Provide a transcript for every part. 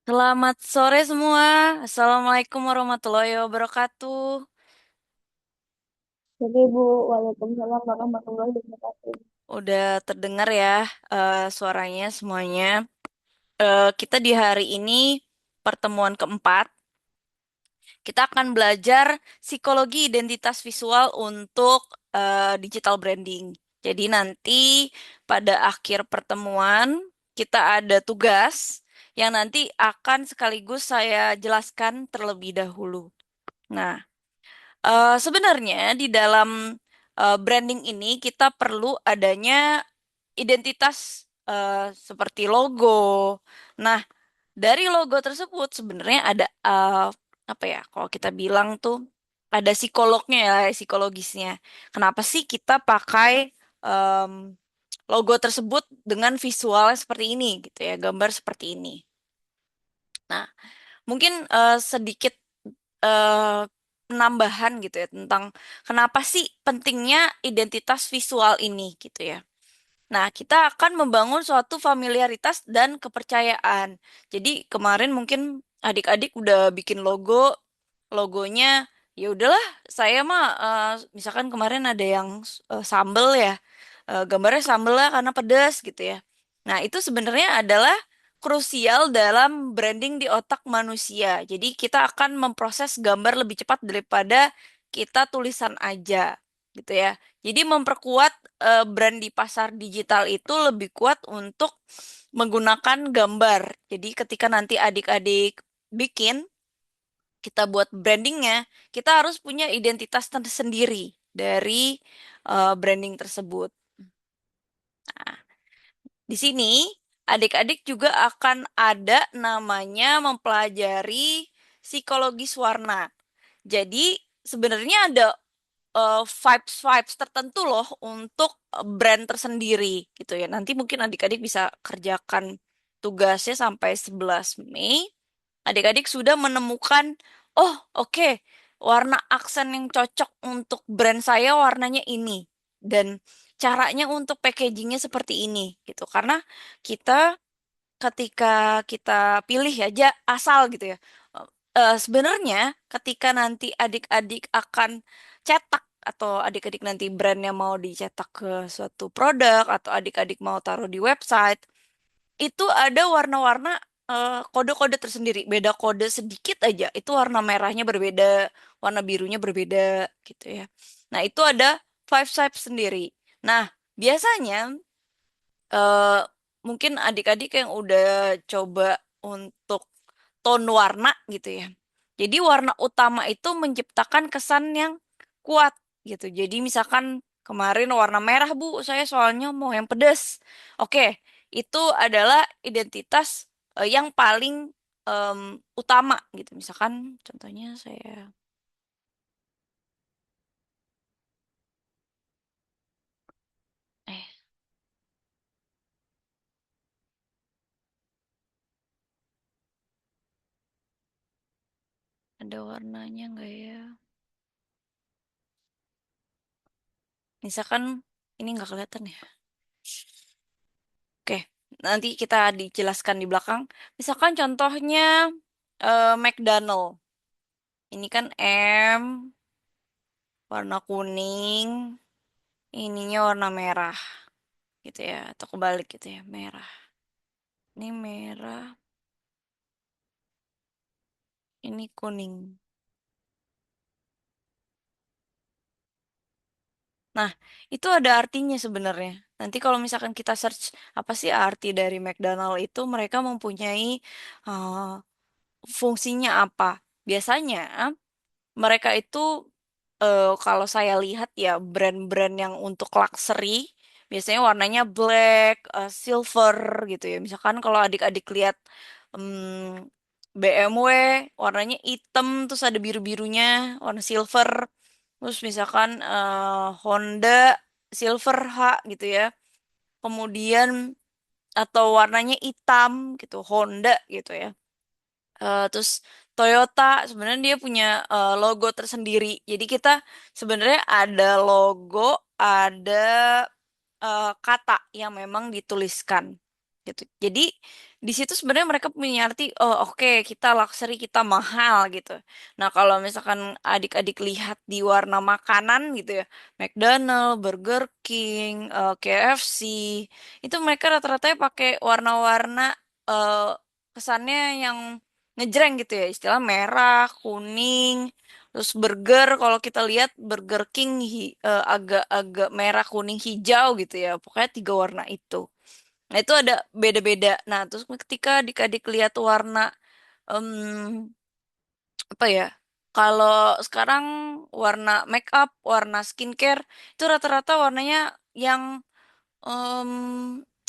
Selamat sore semua. Assalamualaikum warahmatullahi wabarakatuh. Jadi Bu, Waalaikumsalam warahmatullahi wabarakatuh. Udah terdengar ya suaranya semuanya. Kita di hari ini pertemuan keempat. Kita akan belajar psikologi identitas visual untuk digital branding. Jadi nanti pada akhir pertemuan kita ada tugas yang nanti akan sekaligus saya jelaskan terlebih dahulu. Nah, sebenarnya di dalam branding ini kita perlu adanya identitas seperti logo. Nah, dari logo tersebut sebenarnya ada apa ya? Kalau kita bilang tuh ada psikolognya ya, psikologisnya. Kenapa sih kita pakai em, logo tersebut dengan visualnya seperti ini gitu ya, gambar seperti ini. Nah, mungkin sedikit eh, penambahan gitu ya tentang kenapa sih pentingnya identitas visual ini gitu ya. Nah, kita akan membangun suatu familiaritas dan kepercayaan. Jadi kemarin mungkin adik-adik udah bikin logonya ya udahlah saya mah misalkan kemarin ada yang sambel ya. Gambarnya sambel lah karena pedas gitu ya. Nah, itu sebenarnya adalah krusial dalam branding di otak manusia. Jadi kita akan memproses gambar lebih cepat daripada kita tulisan aja gitu ya. Jadi memperkuat brand di pasar digital itu lebih kuat untuk menggunakan gambar. Jadi ketika nanti adik-adik bikin, kita buat brandingnya, kita harus punya identitas tersendiri dari branding tersebut. Nah, di sini adik-adik juga akan ada namanya mempelajari psikologis warna. Jadi sebenarnya ada vibes-vibes tertentu loh untuk brand tersendiri gitu ya. Nanti mungkin adik-adik bisa kerjakan tugasnya sampai 11 Mei. Adik-adik sudah menemukan, oh oke, warna aksen yang cocok untuk brand saya warnanya ini. Dan caranya untuk packagingnya seperti ini gitu. Karena kita ketika kita pilih aja asal gitu ya. Sebenarnya ketika nanti adik-adik akan cetak atau adik-adik nanti brandnya mau dicetak ke suatu produk atau adik-adik mau taruh di website, itu ada warna-warna kode-kode tersendiri. Beda kode sedikit aja, itu warna merahnya berbeda, warna birunya berbeda gitu ya. Nah, itu ada five types sendiri. Nah, biasanya eh, mungkin adik-adik yang udah coba untuk tone warna gitu ya. Jadi warna utama itu menciptakan kesan yang kuat gitu. Jadi misalkan kemarin warna merah Bu, saya soalnya mau yang pedas. Oke, itu adalah identitas yang paling em, utama gitu. Misalkan contohnya saya, eh ada warnanya nggak ya? Misalkan ini nggak kelihatan ya. Oke, nanti kita dijelaskan di belakang. Misalkan contohnya McDonald. Ini kan M, warna kuning, ininya warna merah gitu ya, atau kebalik gitu ya, merah. Ini merah, ini kuning. Nah, itu ada artinya sebenarnya. Nanti kalau misalkan kita search apa sih arti dari McDonald itu, mereka mempunyai uh, fungsinya apa. Biasanya mereka itu kalau saya lihat ya brand-brand yang untuk luxury biasanya warnanya black, silver gitu ya. Misalkan kalau adik-adik lihat BMW warnanya hitam terus ada biru-birunya, warna silver. Terus misalkan Honda silver H gitu ya. Kemudian atau warnanya hitam gitu, Honda gitu ya. Terus Toyota sebenarnya dia punya logo tersendiri. Jadi kita sebenarnya ada logo, ada kata yang memang dituliskan gitu. Jadi di situ sebenarnya mereka punya arti, oh oke kita luxury, kita mahal gitu. Nah kalau misalkan adik-adik lihat di warna makanan gitu ya, McDonald, Burger King, KFC, itu mereka rata-rata pakai warna-warna eh, kesannya yang ngejreng gitu ya, istilah merah, kuning, terus burger kalau kita lihat Burger King agak-agak merah, kuning, hijau gitu ya, pokoknya tiga warna itu. Nah, itu ada beda-beda. Nah, terus ketika adik-adik lihat warna, em, apa ya? Kalau sekarang warna make up, warna skincare, itu rata-rata warnanya yang, em,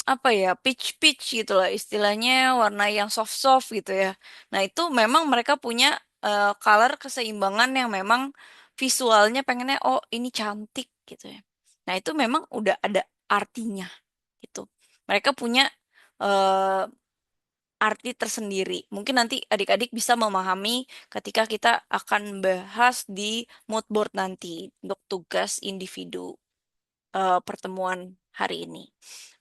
apa ya, peach-peach gitu lah. Istilahnya warna yang soft-soft gitu ya. Nah, itu memang mereka punya color keseimbangan yang memang visualnya pengennya, oh ini cantik gitu ya. Nah, itu memang udah ada artinya gitu. Mereka punya eh, arti tersendiri. Mungkin nanti adik-adik bisa memahami ketika kita akan bahas di mood board nanti untuk tugas individu pertemuan hari ini.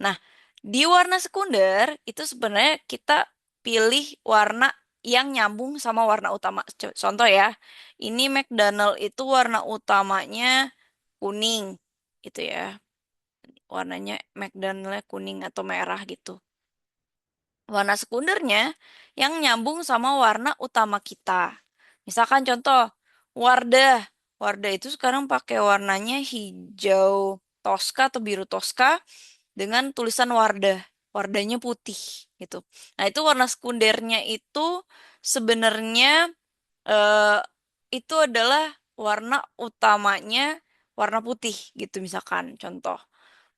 Nah, di warna sekunder itu sebenarnya kita pilih warna yang nyambung sama warna utama. Contoh ya, ini McDonald itu warna utamanya kuning gitu ya. Warnanya McDonaldnya kuning atau merah gitu. Warna sekundernya yang nyambung sama warna utama kita. Misalkan contoh, Wardah. Wardah itu sekarang pakai warnanya hijau toska atau biru toska dengan tulisan Wardah. Wardahnya putih gitu. Nah, itu warna sekundernya itu sebenarnya eh, itu adalah warna utamanya warna putih gitu misalkan contoh,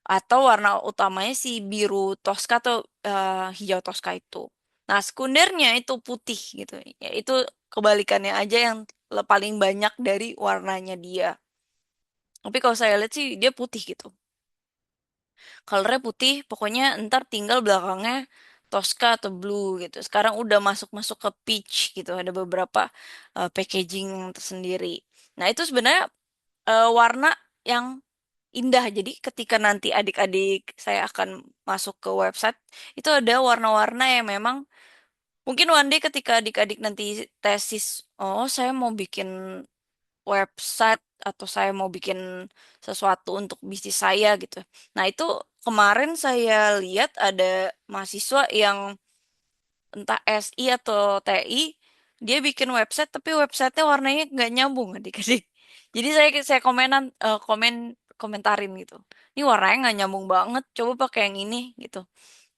atau warna utamanya si biru toska atau hijau toska itu. Nah, sekundernya itu putih gitu. Ya, itu kebalikannya aja yang paling banyak dari warnanya dia. Tapi kalau saya lihat sih dia putih gitu. Colornya putih, pokoknya ntar tinggal belakangnya Tosca atau blue gitu. Sekarang udah masuk-masuk ke peach gitu. Ada beberapa packaging tersendiri. Nah, itu sebenarnya warna yang indah. Jadi ketika nanti adik-adik saya akan masuk ke website, itu ada warna-warna yang memang mungkin one day ketika adik-adik nanti tesis, oh saya mau bikin website atau saya mau bikin sesuatu untuk bisnis saya gitu. Nah, itu kemarin saya lihat ada mahasiswa yang entah SI atau TI, dia bikin website tapi websitenya warnanya nggak nyambung adik-adik. Jadi saya komentarin gitu. Ini warnanya nggak nyambung banget. Coba pakai yang ini gitu.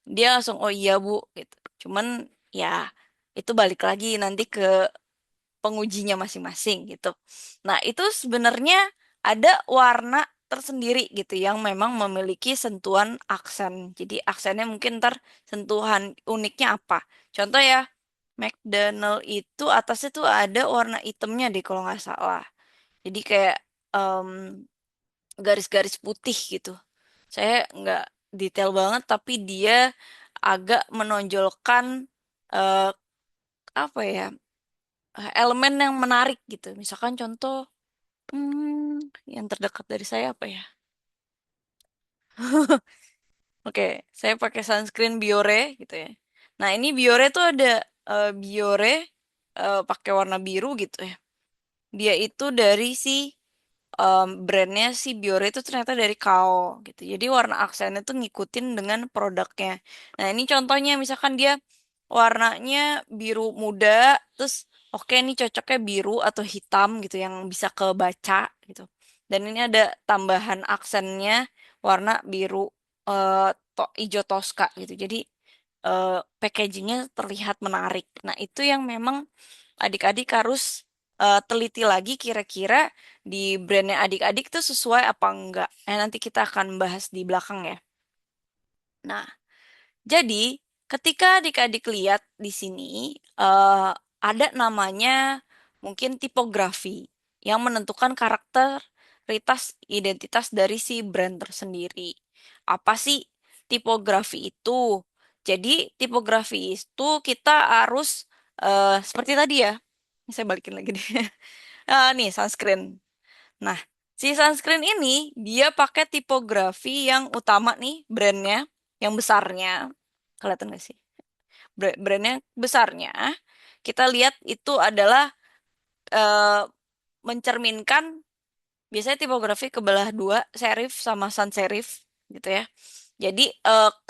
Dia langsung oh iya Bu gitu. Cuman ya itu balik lagi nanti ke pengujinya masing-masing gitu. Nah, itu sebenarnya ada warna tersendiri gitu yang memang memiliki sentuhan aksen. Jadi aksennya mungkin ntar sentuhan uniknya apa. Contoh ya, McDonald itu atasnya tuh ada warna hitamnya deh kalau nggak salah. Jadi kayak em, garis-garis putih gitu. Saya nggak detail banget tapi dia agak menonjolkan eh, apa ya, elemen yang menarik gitu. Misalkan contoh, yang terdekat dari saya apa ya? Oke, saya pakai sunscreen Biore gitu ya. Nah, ini Biore tuh ada Biore pakai warna biru gitu ya. Dia itu dari si brandnya si Biore itu ternyata dari Kao gitu. Jadi warna aksennya tuh ngikutin dengan produknya. Nah, ini contohnya misalkan dia warnanya biru muda, terus oke ini cocoknya biru atau hitam gitu yang bisa kebaca gitu. Dan ini ada tambahan aksennya warna biru hijau toska gitu. Jadi packagingnya terlihat menarik. Nah, itu yang memang adik-adik harus teliti lagi kira-kira di brandnya adik-adik tuh sesuai apa enggak. Nanti kita akan bahas di belakang ya. Nah, jadi ketika adik-adik lihat di sini ada namanya mungkin tipografi yang menentukan karakteritas identitas dari si brand tersendiri. Apa sih tipografi itu? Jadi tipografi itu kita harus seperti tadi ya. Ini saya balikin lagi deh. Nih sunscreen. Nah, si sunscreen ini dia pakai tipografi yang utama nih brandnya, yang besarnya. Kelihatan nggak sih? Brandnya besarnya, kita lihat itu adalah eh, mencerminkan biasanya tipografi kebelah dua, serif sama sans serif gitu ya. Jadi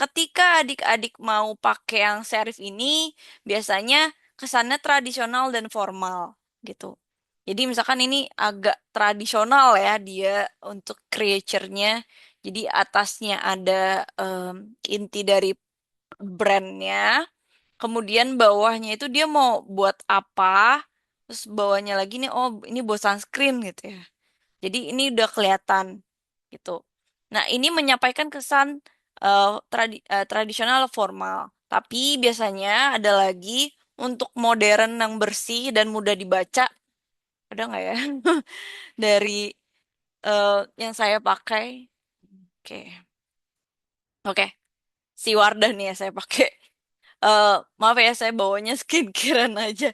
ketika adik-adik mau pakai yang serif ini, biasanya kesannya tradisional dan formal gitu. Jadi misalkan ini agak tradisional ya dia untuk creature-nya. Jadi atasnya ada inti dari brandnya, kemudian bawahnya itu dia mau buat apa, terus bawahnya lagi nih, oh ini buat sunscreen gitu ya. Jadi ini udah kelihatan gitu. Nah, ini menyampaikan kesan tradisional formal. Tapi biasanya ada lagi untuk modern yang bersih dan mudah dibaca. Ada nggak ya? Dari yang saya pakai. Oke. Oke. Si Wardah nih ya saya pakai. Eh, maaf ya, saya bawanya skincarean aja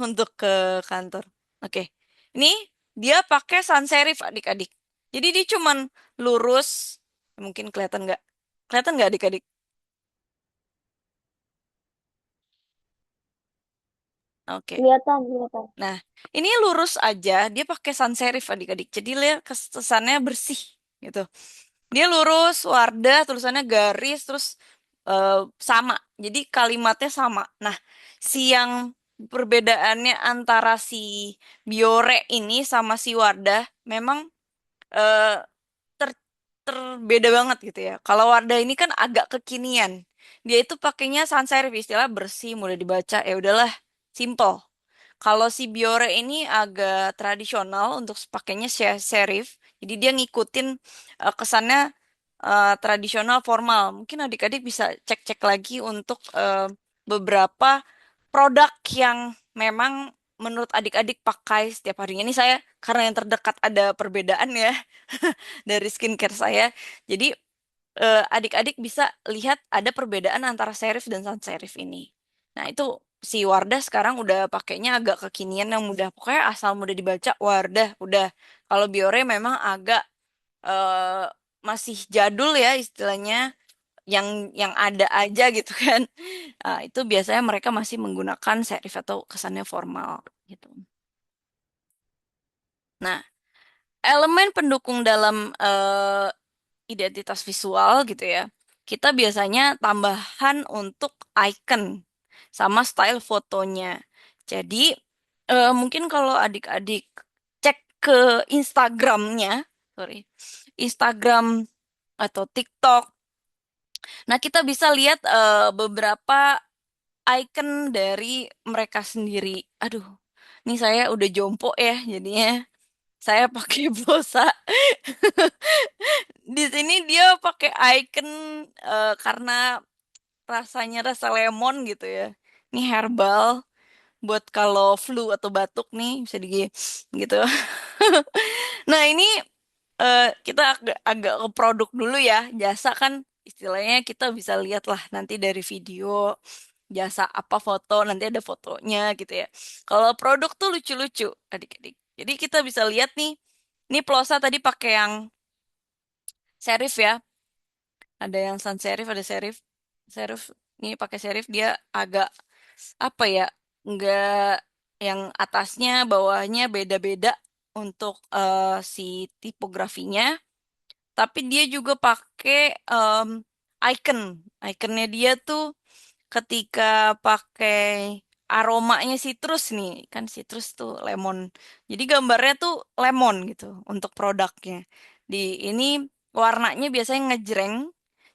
untuk ke kantor. Oke. Ini dia pakai sans serif adik-adik. Jadi dia cuman lurus. Mungkin kelihatan nggak? Kelihatan nggak adik-adik? Oke. Kelihatan, kelihatan. Nah, ini lurus aja. Dia pakai sans serif adik-adik. Jadi lihat kesannya bersih gitu. Dia lurus, Wardah, tulisannya garis, terus eh, sama. Jadi kalimatnya sama. Nah, si yang perbedaannya antara si Biore ini sama si Wardah memang eh, ter- terbeda banget gitu ya. Kalau Wardah ini kan agak kekinian. Dia itu pakainya sans serif, istilah bersih, mudah dibaca. Ya udahlah, simple. Kalau si Biore ini agak tradisional untuk pakainya serif. Jadi dia ngikutin kesannya tradisional formal. Mungkin adik-adik bisa cek-cek lagi untuk beberapa produk yang memang menurut adik-adik pakai setiap harinya. Ini saya karena yang terdekat ada perbedaan ya dari skincare saya. Jadi adik-adik bisa lihat ada perbedaan antara serif dan sans serif ini. Nah, itu si Wardah sekarang udah pakainya agak kekinian yang mudah. Pokoknya asal mudah dibaca Wardah udah. Kalau Biore memang agak eh, masih jadul ya istilahnya, yang ada aja gitu kan. Itu biasanya mereka masih menggunakan serif atau kesannya formal gitu. Nah, elemen pendukung dalam identitas visual gitu ya. Kita biasanya tambahan untuk icon sama style fotonya. Jadi mungkin kalau adik-adik cek ke Instagramnya, sorry, Instagram atau TikTok, nah kita bisa lihat beberapa icon dari mereka sendiri. Aduh, ini saya udah jompo ya, jadinya saya pakai pulsa. Di sini dia pakai icon karena rasanya rasa lemon gitu ya. Ini herbal buat kalau flu atau batuk nih bisa di gitu. Nah, ini kita agak ke produk dulu ya. Jasa kan istilahnya kita bisa lihat lah nanti dari video jasa apa foto nanti ada fotonya gitu ya. Kalau produk tuh lucu-lucu adik-adik. Jadi kita bisa lihat nih. Ini plosa tadi pakai yang serif ya. Ada yang sans serif, ada serif. Serif ini pakai serif dia agak apa ya? Enggak yang atasnya, bawahnya beda-beda untuk si tipografinya. Tapi dia juga pakai icon. Iconnya dia tuh ketika pakai aromanya citrus nih, kan citrus tuh lemon. Jadi gambarnya tuh lemon gitu untuk produknya. Di ini warnanya biasanya ngejreng,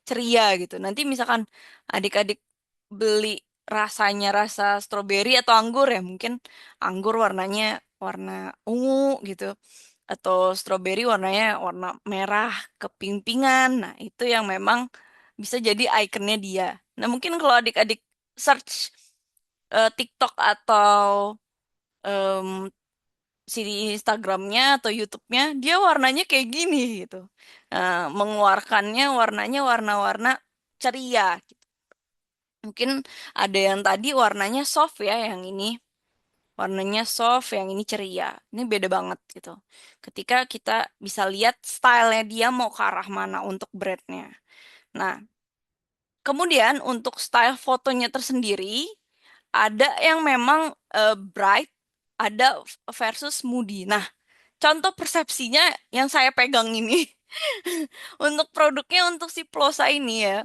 ceria gitu. Nanti misalkan adik-adik beli rasanya rasa stroberi atau anggur ya, mungkin anggur warnanya warna ungu gitu atau stroberi warnanya warna merah kepimpingan. Nah, itu yang memang bisa jadi ikonnya dia. Nah, mungkin kalau adik-adik search TikTok atau em, si Instagramnya atau YouTube-nya, dia warnanya kayak gini gitu. Mengeluarkannya warnanya warna-warna ceria. Mungkin ada yang tadi warnanya soft ya, yang ini. Warnanya soft, yang ini ceria. Ini beda banget gitu. Ketika kita bisa lihat stylenya dia mau ke arah mana untuk brandnya. Nah, Kemudian untuk style fotonya tersendiri, ada yang memang bright, ada versus moody. Nah, contoh persepsinya yang saya pegang ini untuk produknya untuk si Plosa ini ya.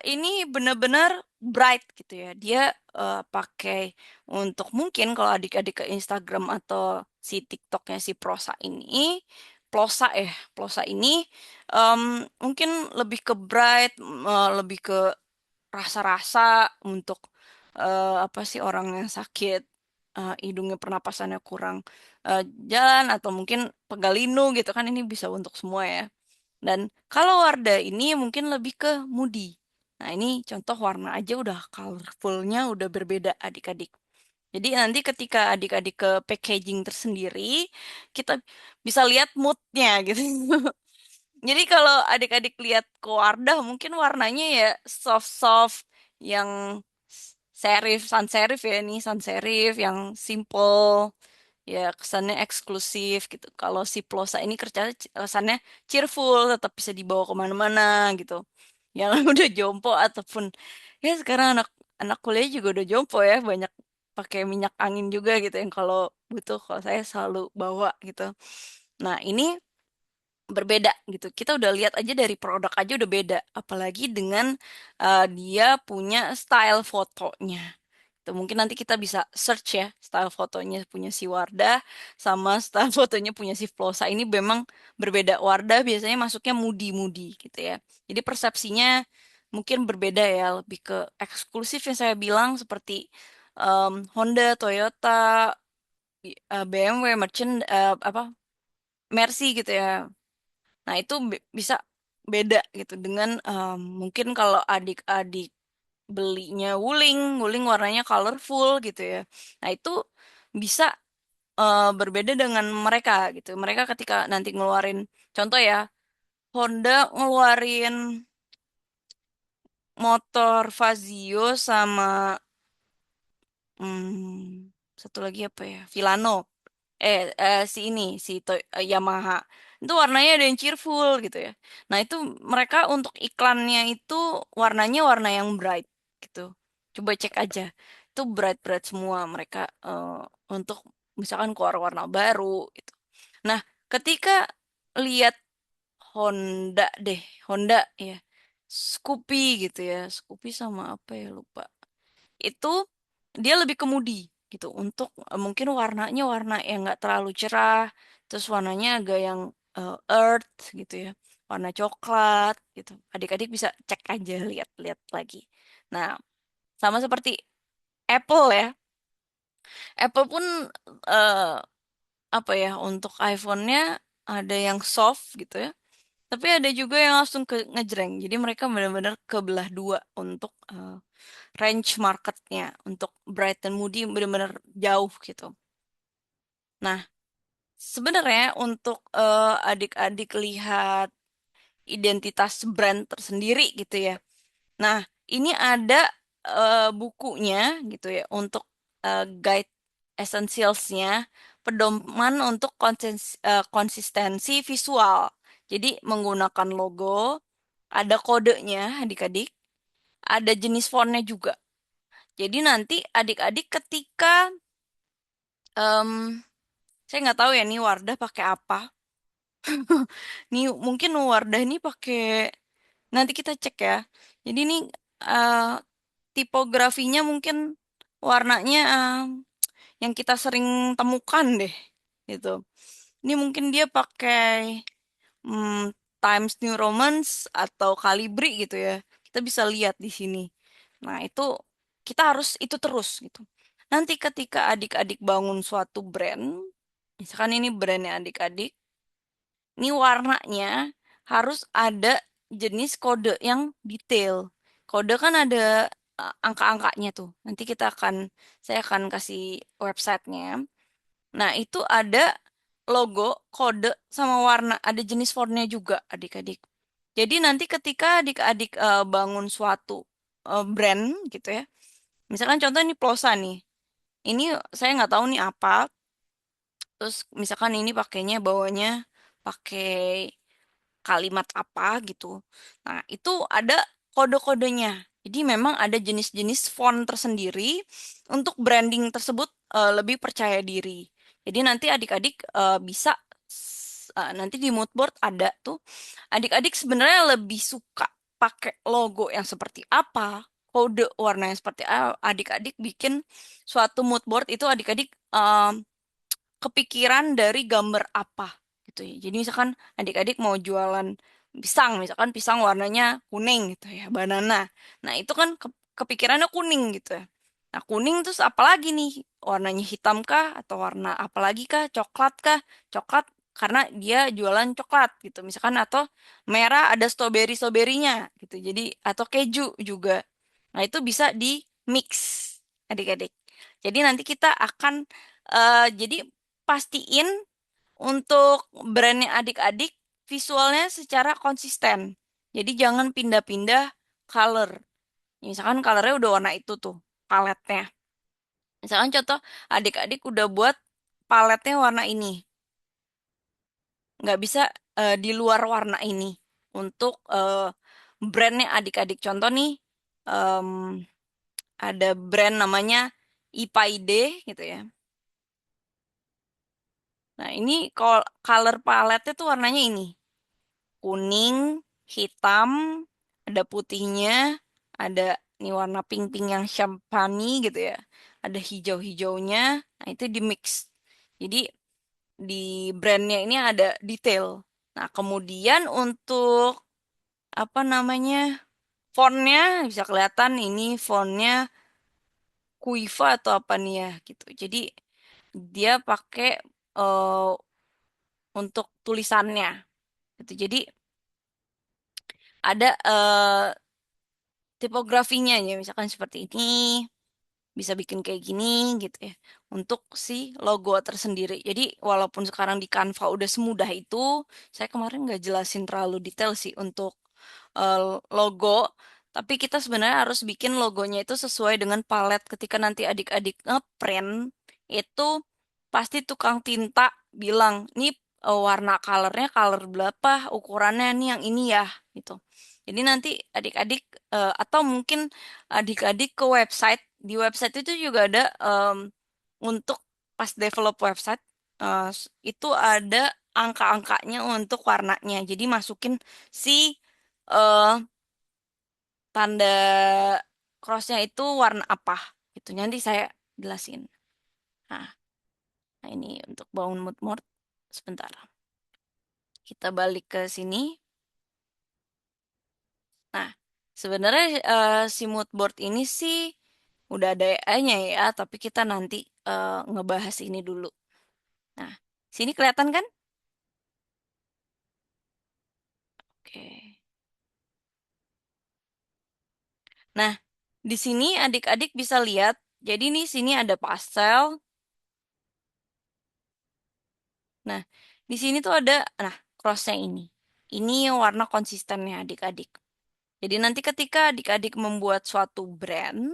Ini benar-benar bright gitu ya. Dia pakai untuk mungkin kalau adik-adik ke Instagram atau si TikToknya si Plosa Plosa ini em, mungkin lebih ke bright, lebih ke rasa-rasa untuk apa sih orang yang sakit hidungnya pernapasannya kurang eh, jalan atau mungkin pegalinu gitu kan ini bisa untuk semua ya. Dan kalau Wardah ini mungkin lebih ke moody. Nah, ini contoh warna aja udah colorfulnya udah berbeda adik-adik. Jadi nanti ketika adik-adik ke packaging tersendiri, kita bisa lihat moodnya gitu. Jadi kalau adik-adik lihat ke Wardah mungkin warnanya ya soft-soft yang serif, sans serif ya ini sans serif yang simple ya kesannya eksklusif gitu. Kalau si Plosa ini kerja kesannya cheerful, tetap bisa dibawa kemana-mana gitu. Yang udah jompo ataupun ya sekarang anak anak kuliah juga udah jompo ya banyak pakai minyak angin juga gitu yang kalau butuh kalau saya selalu bawa gitu. Nah ini berbeda gitu. Kita udah lihat aja dari produk aja udah beda, apalagi dengan dia punya style fotonya. Tuh, mungkin nanti kita bisa search ya style fotonya punya si Wardah sama style fotonya punya si Plosa ini memang berbeda. Wardah biasanya masuknya moody-moody gitu ya. Jadi persepsinya mungkin berbeda ya, lebih ke eksklusif yang saya bilang seperti Honda, Toyota, BMW, apa Mercy gitu ya. Nah, itu bisa beda gitu dengan mungkin kalau adik-adik belinya Wuling, Wuling warnanya colorful gitu ya. Nah, itu bisa berbeda dengan mereka gitu. Mereka ketika nanti ngeluarin contoh ya, Honda ngeluarin motor Fazio sama satu lagi apa ya? Vilano. Si ini Yamaha itu warnanya ada yang cheerful gitu ya. Nah itu mereka untuk iklannya itu warnanya warna yang bright gitu. Coba cek aja itu bright bright semua mereka untuk misalkan keluar warna baru gitu. Nah ketika lihat Honda deh Honda ya Scoopy gitu ya Scoopy sama apa ya lupa itu dia lebih kemudi gitu untuk mungkin warnanya warna yang nggak terlalu cerah terus warnanya agak yang earth gitu ya warna coklat gitu adik-adik bisa cek aja lihat-lihat lagi nah sama seperti Apple ya Apple pun eh, apa ya untuk iPhone-nya ada yang soft gitu ya tapi ada juga yang langsung ke ngejreng jadi mereka benar-benar kebelah dua untuk range marketnya untuk Bright dan Moody benar-benar jauh gitu. Nah, sebenarnya untuk adik-adik lihat identitas brand tersendiri gitu ya. Nah, ini ada bukunya gitu ya untuk guide essentials-nya, pedoman untuk konsistensi visual. Jadi menggunakan logo, ada kodenya adik-adik, ada jenis fontnya juga. Jadi nanti adik-adik ketika em, saya nggak tahu ya nih Wardah pakai apa. Nih mungkin Wardah ini pakai nanti kita cek ya. Jadi ini eh, tipografinya mungkin warnanya yang kita sering temukan deh gitu. Ini mungkin dia pakai Times New Romance atau Calibri gitu ya. Kita bisa lihat di sini. Nah, itu kita harus itu terus gitu. Nanti ketika adik-adik bangun suatu brand, misalkan ini brandnya adik-adik, ini warnanya harus ada jenis kode yang detail. Kode kan ada angka-angkanya tuh. Nanti saya akan kasih websitenya. Nah, itu ada logo, kode, sama warna. Ada jenis fontnya juga, adik-adik. Jadi nanti ketika adik-adik bangun suatu brand gitu ya. Misalkan contoh ini Plosa nih. Ini saya nggak tahu nih apa. Terus misalkan ini pakainya bawahnya pakai kalimat apa gitu. Nah, itu ada kode-kodenya. Jadi memang ada jenis-jenis font tersendiri untuk branding tersebut lebih percaya diri. Jadi nanti adik-adik bisa nanti di mood board ada tuh. Adik-adik sebenarnya lebih suka pakai logo yang seperti apa, kode warna yang seperti apa. Adik-adik bikin suatu mood board itu adik-adik kepikiran dari gambar apa gitu ya. Jadi misalkan adik-adik mau jualan pisang, misalkan pisang warnanya kuning gitu ya, banana. Nah, itu kan kepikirannya kuning gitu ya. Nah, kuning terus apa lagi nih? Warnanya hitam kah atau warna apa lagi kah? Coklat kah? Coklat karena dia jualan coklat gitu. Misalkan atau merah ada strawberry-strawberrynya gitu. Jadi atau keju juga. Nah, itu bisa di mix adik-adik. Jadi nanti kita akan jadi pastiin untuk brandnya adik-adik visualnya secara konsisten. Jadi jangan pindah-pindah color. Misalkan colornya udah warna itu tuh, paletnya. Misalkan contoh adik-adik udah buat paletnya warna ini. Nggak bisa di luar warna ini. Untuk brandnya adik-adik. Contoh nih, em, ada brand namanya Ipaide gitu ya. Nah, ini color paletnya tuh warnanya ini. Kuning, hitam, ada putihnya, ada ini warna pink-pink yang champagne gitu ya. Ada hijau-hijaunya, nah itu di mix. Jadi di brandnya ini ada detail. Nah, kemudian untuk apa namanya fontnya bisa kelihatan ini fontnya Kuiva atau apa nih ya gitu. Jadi dia pakai eh, untuk tulisannya gitu. Jadi ada tipografinya ya misalkan seperti ini bisa bikin kayak gini gitu ya untuk si logo tersendiri. Jadi walaupun sekarang di Canva udah semudah itu, saya kemarin nggak jelasin terlalu detail sih untuk logo, tapi kita sebenarnya harus bikin logonya itu sesuai dengan palet ketika nanti adik-adik ngeprint itu pasti tukang tinta bilang, nih warna colornya color berapa, ukurannya nih yang ini ya gitu. Jadi nanti adik-adik atau mungkin adik-adik ke website, di website itu juga ada untuk pas develop website itu ada angka-angkanya untuk warnanya. Jadi masukin si eh, tanda crossnya itu warna apa gitu. Nanti saya jelasin. Nah, nah ini untuk bangun mood board. Sebentar. Kita balik ke sini. Nah, sebenarnya si mood board ini sih udah ada AI-nya ya, tapi kita nanti ngebahas ini dulu. Nah, sini kelihatan kan? Oke. Nah, di sini adik-adik bisa lihat. Jadi nih sini ada pastel. Nah, di sini tuh ada, nah, crossnya ini. Ini yang warna konsistennya adik-adik. Jadi nanti ketika adik-adik membuat suatu brand,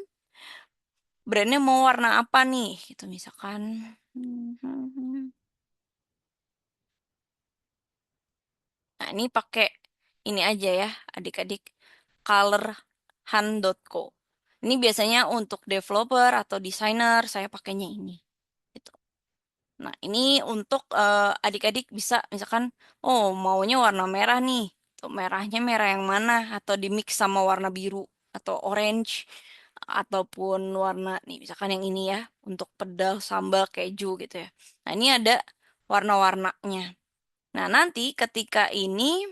brandnya mau warna apa nih? Gitu misalkan. Nah, ini pakai ini aja ya, adik-adik. Colorhan.co. Ini biasanya untuk developer atau desainer, saya pakainya ini. Gitu. Nah, ini untuk adik-adik bisa misalkan, oh maunya warna merah nih. Tuh, merahnya merah yang mana? Atau di mix sama warna biru atau orange ataupun warna nih misalkan yang ini ya untuk pedal sambal keju gitu ya. Nah, ini ada warna-warnanya. Nah, nanti ketika ini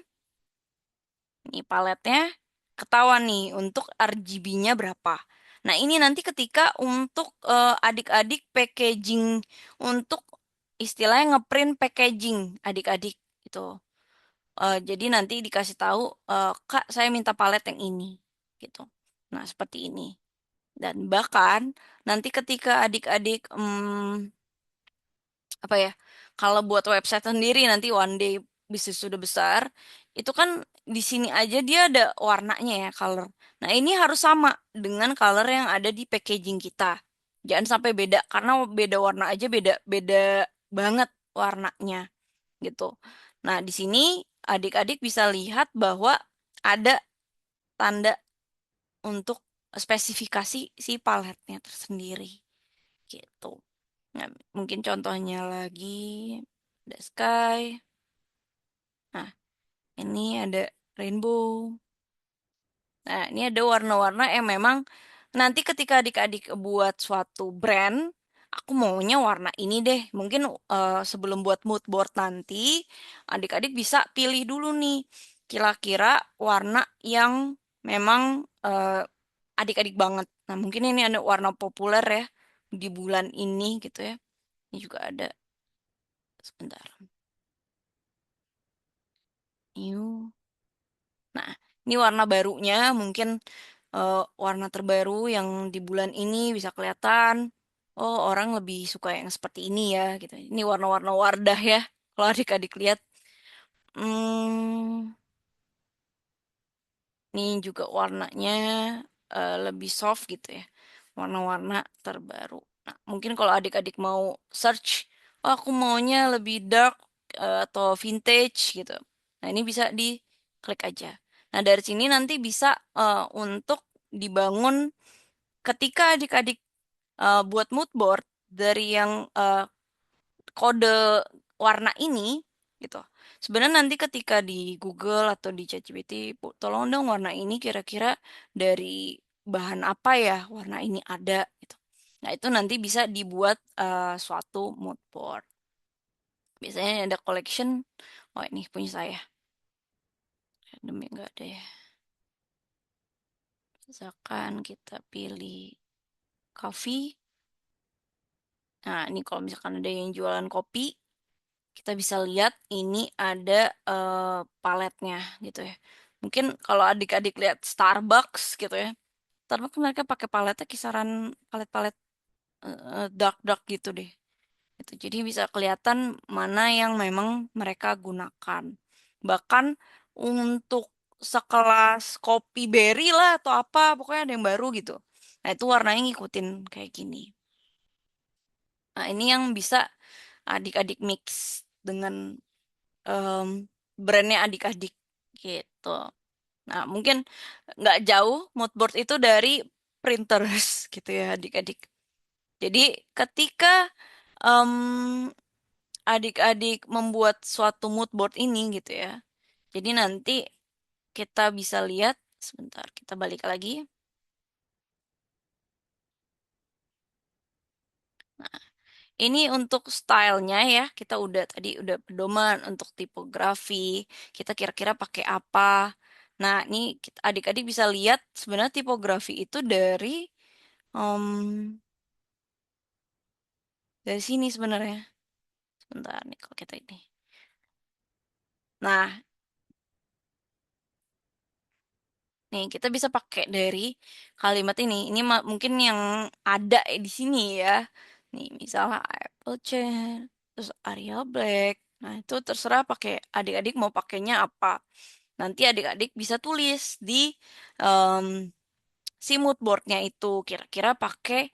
paletnya ketahuan nih untuk RGB-nya berapa. Nah, ini nanti ketika untuk adik-adik packaging untuk istilahnya ngeprint packaging adik-adik gitu. Jadi nanti dikasih tahu, Kak, saya minta palet yang ini gitu. Nah, seperti ini. Dan bahkan nanti ketika adik-adik apa ya kalau buat website sendiri nanti one day bisnis sudah besar itu kan di sini aja dia ada warnanya ya color. Nah ini harus sama dengan color yang ada di packaging kita. Jangan sampai beda karena beda warna aja beda beda banget warnanya gitu. Nah di sini adik-adik bisa lihat bahwa ada tanda. untuk spesifikasi si paletnya tersendiri gitu. Nah, mungkin contohnya lagi ada sky. Nah, ini ada rainbow. Nah, ini ada warna-warna yang memang nanti ketika adik-adik buat suatu brand, aku maunya warna ini deh. Mungkin sebelum buat mood board nanti, adik-adik bisa pilih dulu nih, kira-kira warna yang memang adik-adik banget. Nah, mungkin ini ada warna populer ya di bulan ini gitu ya. Ini juga ada sebentar. New. Nah, ini warna barunya mungkin warna terbaru yang di bulan ini bisa kelihatan. Oh, orang lebih suka yang seperti ini ya, gitu. Ini warna-warna Wardah ya. Kalau adik-adik lihat, hmm, ini juga warnanya lebih soft gitu ya. Warna-warna terbaru. Nah, mungkin kalau adik-adik mau search, oh aku maunya lebih dark atau vintage gitu. Nah, ini bisa diklik aja. Nah, dari sini nanti bisa untuk dibangun ketika adik-adik buat mood board dari yang kode warna ini gitu. Sebenarnya nanti ketika di Google atau di ChatGPT, "Bu, tolong dong warna ini kira-kira dari bahan apa ya warna ini ada gitu. Nah, itu nanti bisa dibuat suatu mood board. Biasanya ada collection. Oh, ini punya saya. Demi nggak ada ya. Misalkan kita pilih coffee. Nah, ini kalau misalkan ada yang jualan kopi, kita bisa lihat ini ada paletnya gitu ya. Mungkin kalau adik-adik lihat Starbucks gitu ya. Starbucks mereka pakai paletnya kisaran palet-palet dark-dark gitu deh. Itu jadi bisa kelihatan mana yang memang mereka gunakan. Bahkan untuk sekelas kopi berry lah atau apa, pokoknya ada yang baru gitu. Nah, itu warnanya ngikutin kayak gini. Nah, ini yang bisa adik-adik mix dengan em, brandnya adik-adik gitu. Nah, mungkin nggak jauh mood board itu dari printers gitu ya adik-adik. Jadi ketika em, adik-adik membuat suatu mood board ini gitu ya. Jadi nanti kita bisa lihat sebentar, kita balik lagi. Ini untuk stylenya ya, kita udah tadi udah pedoman untuk tipografi, kita kira-kira pakai apa. Nah, ini adik-adik bisa lihat sebenarnya tipografi itu em, dari sini sebenarnya. Sebentar nih kalau kita ini. Nah, nih kita bisa pakai dari kalimat ini. Ini mungkin yang ada di sini ya. Nih, misalnya Apple Chair, terus Arial Black. Nah, itu terserah pakai adik-adik mau pakainya apa. Nanti adik-adik bisa tulis di em, si mood boardnya itu kira-kira pakai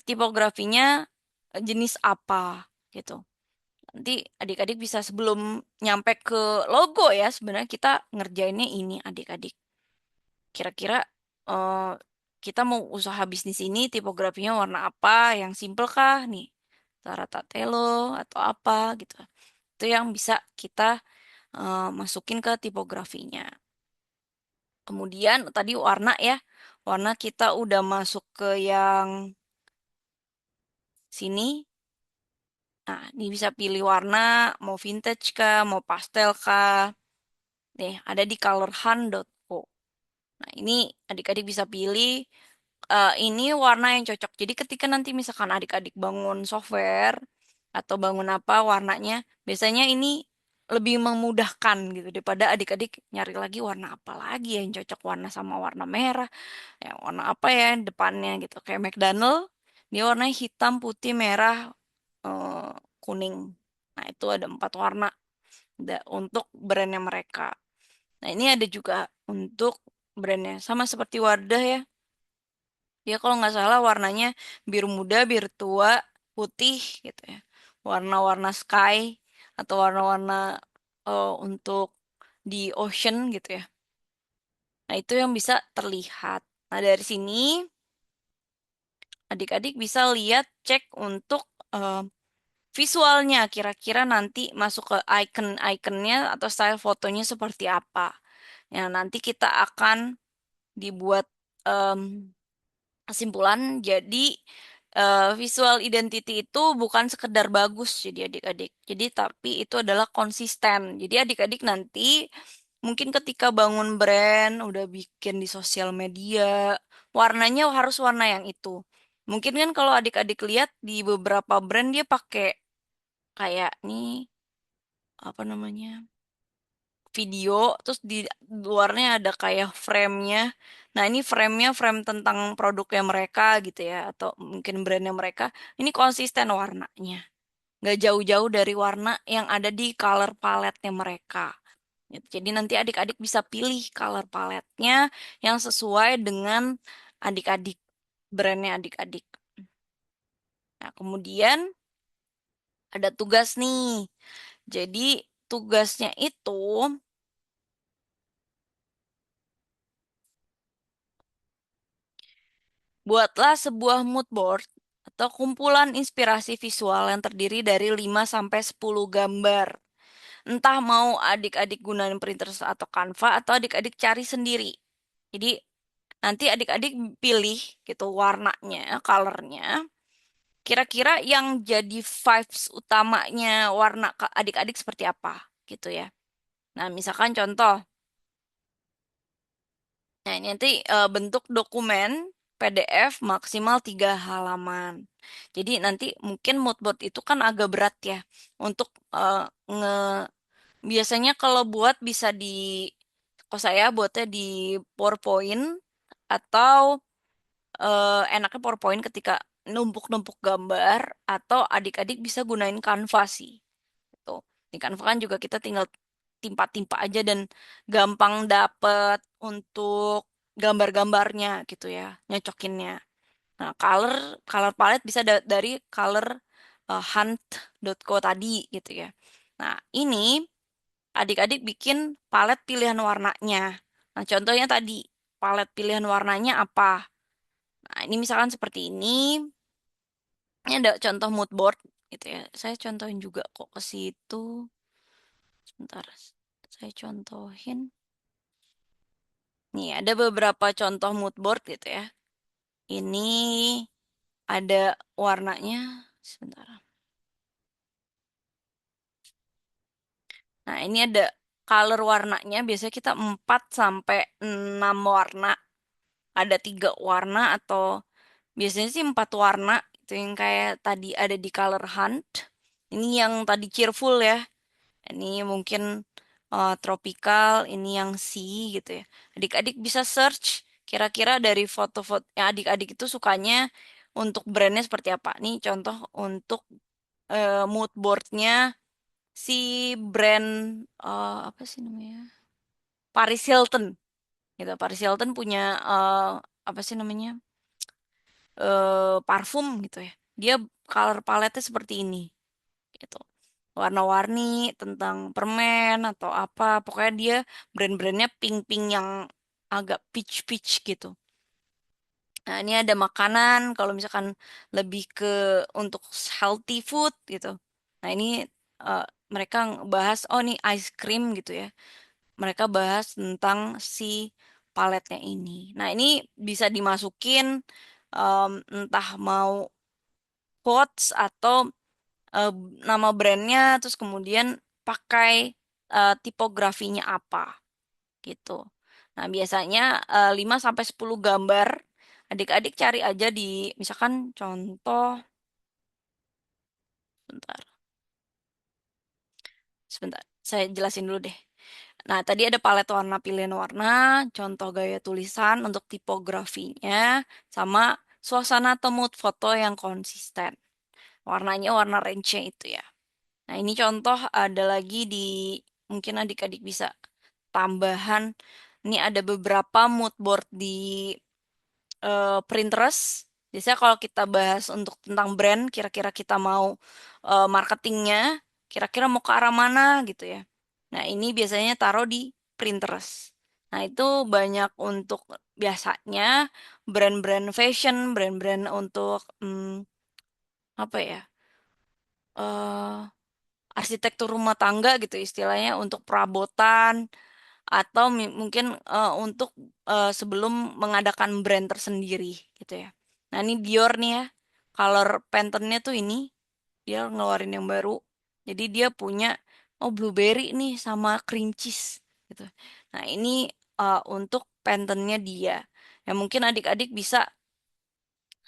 tipografinya jenis apa gitu. Nanti adik-adik bisa sebelum nyampe ke logo ya sebenarnya kita ngerjainnya ini adik-adik. Kira-kira eh, kita mau usaha bisnis ini tipografinya warna apa? Yang simple kah nih? Taro atau apa gitu. Itu yang bisa kita masukin ke tipografinya. Kemudian tadi warna ya. Warna kita udah masuk ke yang sini. Nah, ini bisa pilih warna, mau vintage kah, mau pastel kah. Nih, ada di colorhunt.co. Nah, ini adik-adik bisa pilih ini warna yang cocok. Jadi ketika nanti misalkan adik-adik bangun software atau bangun apa warnanya, biasanya ini lebih memudahkan gitu daripada adik-adik nyari lagi warna apa lagi yang cocok warna sama warna merah, ya warna apa ya depannya gitu. Kayak McDonald, dia warnanya hitam, putih, merah, eh, kuning. Nah, itu ada 4 warna untuk brandnya mereka. Nah, ini ada juga untuk brandnya sama seperti Wardah ya. Dia kalau nggak salah warnanya biru muda, biru tua, putih gitu ya. Warna-warna sky atau warna-warna untuk di ocean gitu ya. Nah, itu yang bisa terlihat. Nah, dari sini adik-adik bisa lihat cek untuk eh, visualnya kira-kira nanti masuk ke icon-iconnya atau style fotonya seperti apa. Ya, nanti kita akan dibuat em, kesimpulan. Jadi visual identity itu bukan sekedar bagus jadi adik-adik. Jadi tapi itu adalah konsisten. Jadi adik-adik nanti mungkin ketika bangun brand udah bikin di sosial media, warnanya harus warna yang itu. Mungkin kan kalau adik-adik lihat di beberapa brand dia pakai kayak nih apa namanya? Video, terus di luarnya ada kayak frame-nya. Nah, ini frame-nya frame tentang produknya mereka gitu ya, atau mungkin brandnya mereka. Ini konsisten warnanya. Nggak jauh-jauh dari warna yang ada di color palette-nya mereka. Gitu. Jadi nanti adik-adik bisa pilih color palette-nya yang sesuai dengan adik-adik, brandnya adik-adik. Nah, kemudian ada tugas nih. Jadi tugasnya itu buatlah sebuah mood board atau kumpulan inspirasi visual yang terdiri dari 5 sampai 10 gambar. Entah mau adik-adik gunain Pinterest atau Canva atau adik-adik cari sendiri. Jadi nanti adik-adik pilih gitu warnanya, colornya. Kira-kira yang jadi vibes utamanya warna adik-adik seperti apa gitu ya. Nah, misalkan contoh. Nah, ini nanti bentuk dokumen PDF maksimal 3 halaman. Jadi nanti mungkin mood board itu kan agak berat ya untuk nge biasanya kalau buat bisa di kok saya buatnya di PowerPoint atau enaknya PowerPoint ketika numpuk-numpuk gambar atau adik-adik bisa gunain Canva sih. Gitu. Di Canva kan juga kita tinggal timpa-timpa aja dan gampang dapet untuk gambar-gambarnya gitu ya, nyocokinnya. Nah, color palette bisa dari color hunt.co tadi gitu ya. Nah, ini adik-adik bikin palet pilihan warnanya. Nah, contohnya tadi, palet pilihan warnanya apa? Nah, ini misalkan seperti ini. Ini ada contoh mood board gitu ya. Saya contohin juga kok ke situ. Sebentar, saya contohin. Nih, ada beberapa contoh mood board gitu ya. Ini ada warnanya. Sebentar. Nah, ini ada color warnanya. Biasanya kita 4 sampai 6 warna. Ada 3 warna atau biasanya sih 4 warna. Itu yang kayak tadi ada di color hunt. Ini yang tadi cheerful ya. Ini mungkin tropical, ini yang sea gitu ya. Adik-adik bisa search kira-kira dari foto-foto yang adik-adik itu sukanya untuk brandnya seperti apa. Nih contoh untuk mood boardnya si brand apa sih namanya? Paris Hilton gitu. Paris Hilton punya apa sih namanya? Parfum gitu ya. Dia color palette seperti ini gitu. Warna-warni tentang permen atau apa. Pokoknya dia brand-brandnya pink-pink yang agak peach-peach gitu. Nah, ini ada makanan kalau misalkan lebih ke untuk healthy food gitu. Nah, ini eh, mereka bahas oh nih ice cream gitu ya. Mereka bahas tentang si paletnya ini. Nah, ini bisa dimasukin entah mau quotes atau eh, nama brandnya terus kemudian pakai tipografinya apa gitu. Nah, biasanya 5 sampai 10 gambar adik-adik cari aja di misalkan contoh bentar. Sebentar, saya jelasin dulu deh. Nah, tadi ada palet warna pilihan warna, contoh gaya tulisan untuk tipografinya, sama suasana atau mood foto yang konsisten. Warnanya warna range-nya itu ya. Nah, ini contoh ada lagi di mungkin adik-adik bisa tambahan. Ini ada beberapa mood board di Pinterest. Biasanya kalau kita bahas untuk tentang brand, kira-kira kita mau marketingnya, kira-kira mau ke arah mana gitu ya. Nah, ini biasanya taruh di Pinterest. Nah, itu banyak untuk biasanya brand-brand fashion, brand-brand untuk apa ya? eh arsitektur rumah tangga gitu istilahnya untuk perabotan atau mungkin untuk sebelum mengadakan brand tersendiri gitu ya. Nah, ini Dior nih ya. Color Pantone-nya tuh ini dia ngeluarin yang baru. Jadi dia punya blueberry nih sama cream cheese gitu. Nah, ini untuk Pantone-nya dia. Ya mungkin adik-adik bisa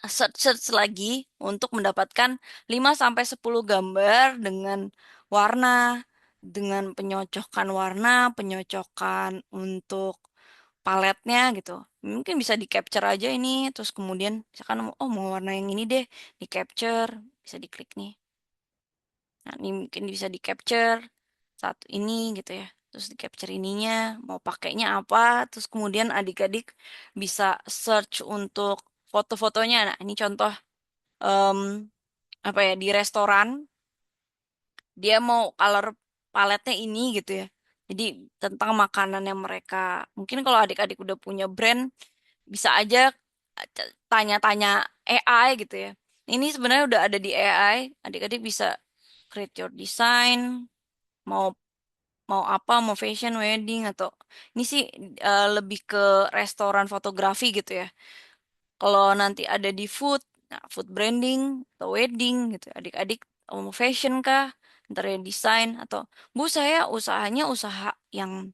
search lagi untuk mendapatkan 5 sampai 10 gambar dengan warna, dengan penyocokan warna, penyocokan untuk paletnya gitu. Mungkin bisa di capture aja ini, terus kemudian misalkan mau warna yang ini deh, di capture, bisa diklik nih. Nah, ini mungkin bisa di capture satu ini gitu ya. Terus di capture ininya, mau pakainya apa, terus kemudian adik-adik bisa search untuk foto-fotonya. Nah, ini contoh em, apa ya di restoran dia mau color paletnya ini gitu ya. Jadi tentang makanan yang mereka mungkin kalau adik-adik udah punya brand bisa aja tanya-tanya AI gitu ya. Ini sebenarnya udah ada di AI. Adik-adik bisa create your design, mau mau apa, mau fashion, wedding atau ini sih lebih ke restoran fotografi gitu ya. Kalau nanti ada di food, nah food branding atau wedding gitu, adik-adik mau fashion kah, interior design atau bu saya usahanya usaha yang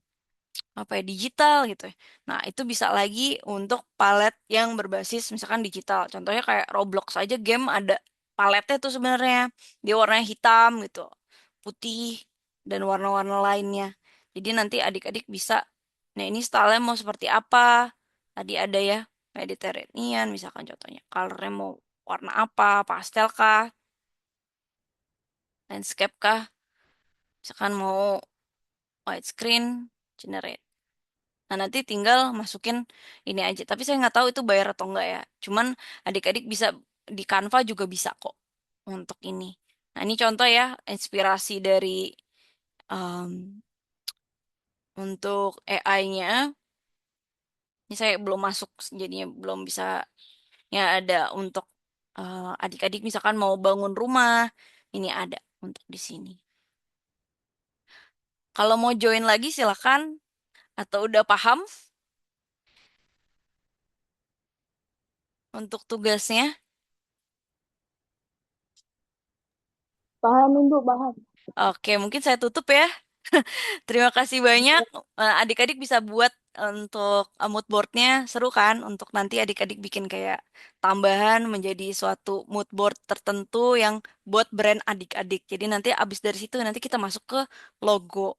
apa ya digital gitu ya. Nah itu bisa lagi untuk palet yang berbasis misalkan digital. Contohnya kayak Roblox aja game ada paletnya tuh sebenarnya dia warnanya hitam gitu, putih dan warna-warna lainnya. Jadi nanti adik-adik bisa, nah ini stylenya mau seperti apa? Tadi ada ya Mediterranean misalkan contohnya. Colornya mau warna apa? Pastel kah? Landscape kah? Misalkan mau widescreen, generate. Nah, nanti tinggal masukin ini aja. Tapi saya nggak tahu itu bayar atau enggak ya. Cuman adik-adik bisa di Canva juga bisa kok untuk ini. Nah, ini contoh ya, inspirasi dari untuk AI-nya. Ini saya belum masuk, jadinya belum bisa. Ya ada untuk adik-adik misalkan mau bangun rumah, ini ada untuk di sini. Kalau mau join lagi silakan atau udah paham untuk tugasnya. Paham Ibu, paham. Oke, mungkin saya tutup ya. Terima kasih banyak. Adik-adik bisa buat untuk mood boardnya seru kan? Untuk nanti adik-adik bikin kayak tambahan menjadi suatu mood board tertentu yang buat brand adik-adik. Jadi nanti abis dari situ nanti kita masuk ke logo.